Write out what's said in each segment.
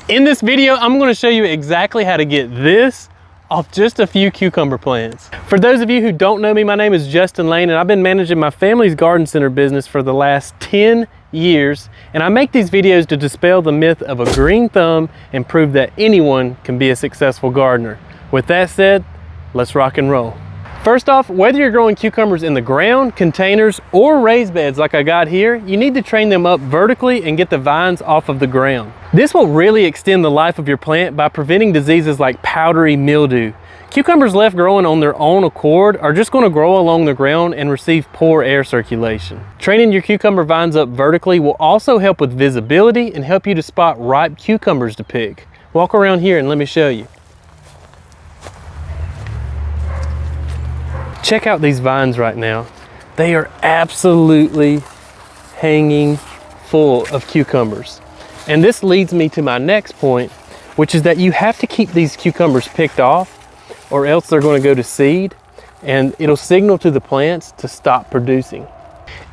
In this video, I'm going to show you exactly how to get this off just a few cucumber plants. For those of you who don't know me, my name is Justin Lane and I've been managing my family's garden center business for the last 10 years. And I make these videos to dispel the myth of a green thumb and prove that anyone can be a successful gardener. With that said, let's rock and roll. First off, whether you're growing cucumbers in the ground, containers, or raised beds like I got here, you need to train them up vertically and get the vines off of the ground. This will really extend the life of your plant by preventing diseases like powdery mildew. Cucumbers left growing on their own accord are just going to grow along the ground and receive poor air circulation. Training your cucumber vines up vertically will also help with visibility and help you to spot ripe cucumbers to pick. Walk around here and let me show you. Check out these vines right now. They are absolutely hanging full of cucumbers. And this leads me to my next point, which is that you have to keep these cucumbers picked off or else they're going to go to seed and it'll signal to the plants to stop producing.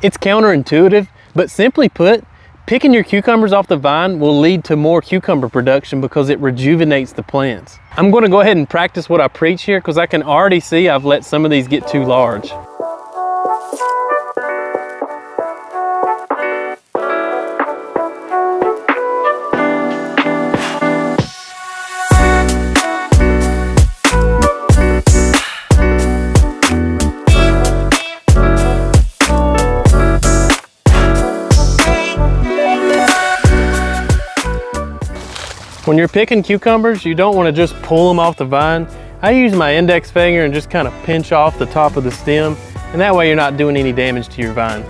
It's counterintuitive, but simply put, picking your cucumbers off the vine will lead to more cucumber production because it rejuvenates the plants. I'm going to go ahead and practice what I preach here because I can already see I've let some of these get too large. When you're picking cucumbers, you don't want to just pull them off the vine. I use my index finger and just kind of pinch off the top of the stem, and that way you're not doing any damage to your vine.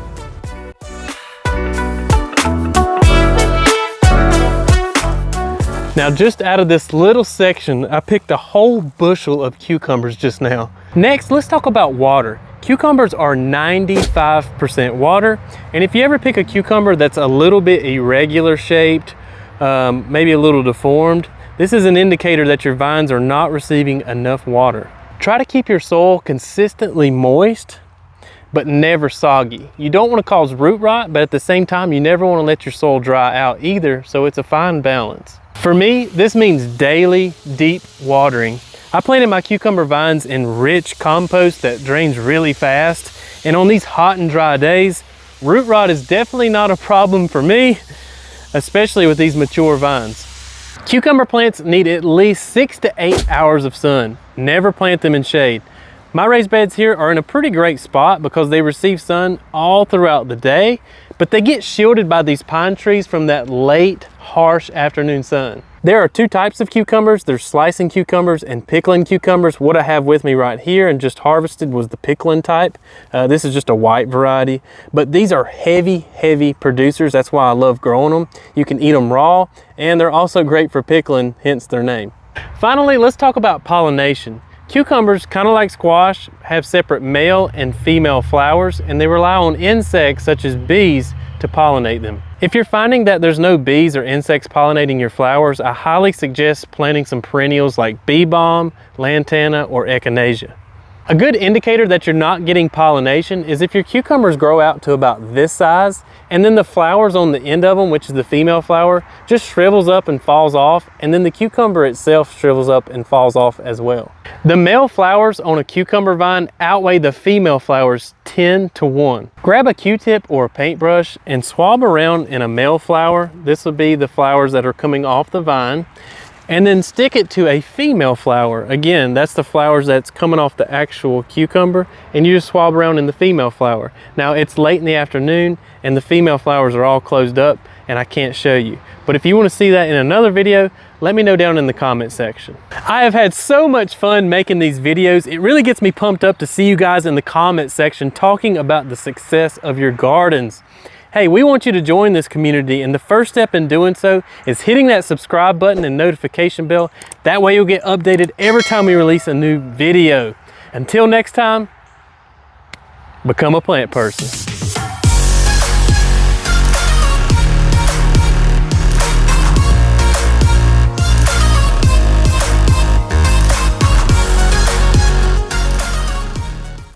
Now just out of this little section, I picked a whole bushel of cucumbers just now. Next, let's talk about water. Cucumbers are 95% water, and if you ever pick a cucumber that's a little bit irregular shaped, maybe a little deformed, this is an indicator that your vines are not receiving enough water. Try to keep your soil consistently moist, but never soggy. You don't want to cause root rot, but at the same time, you never want to let your soil dry out either, so it's a fine balance. For me, this means daily, deep watering. I planted my cucumber vines in rich compost that drains really fast, and on these hot and dry days, root rot is definitely not a problem for me, especially with these mature vines. Cucumber plants need at least 6 to 8 hours of sun. Never plant them in shade. My raised beds here are in a pretty great spot because they receive sun all throughout the day, but they get shielded by these pine trees from that late, harsh afternoon sun. There are two types of cucumbers. There's slicing cucumbers and pickling cucumbers. What I have with me right here and just harvested was the pickling type. This is just a white variety, but these are heavy producers. That's why I love growing them. You can eat them raw, and they're also great for pickling, hence their name. Finally, let's talk about pollination. Cucumbers, kind of like squash, have separate male and female flowers, and they rely on insects such as bees to pollinate them. If you're finding that there's no bees or insects pollinating your flowers, I highly suggest planting some perennials like bee balm, lantana, or echinacea. A good indicator that you're not getting pollination is if your cucumbers grow out to about this size and then the flowers on the end of them, which is the female flower, just shrivels up and falls off, and then the cucumber itself shrivels up and falls off as well. The male flowers on a cucumber vine outweigh the female flowers 10 to 1. Grab a Q-tip or a paintbrush and swab around in a male flower. This would be the flowers that are coming off the vine. And then stick it to a female flower. Again, that's the flowers that's coming off the actual cucumber, and you just swab around in the female flower. Now it's late in the afternoon and the female flowers are all closed up and I can't show you. But if you want to see that in another video, let me know down in the comment section. I have had so much fun making these videos. It really gets me pumped up to see you guys in the comment section talking about the success of your gardens. Hey, we want you to join this community, and the first step in doing so is hitting that subscribe button and notification bell. That way you'll get updated every time we release a new video. Until next time, become a plant person.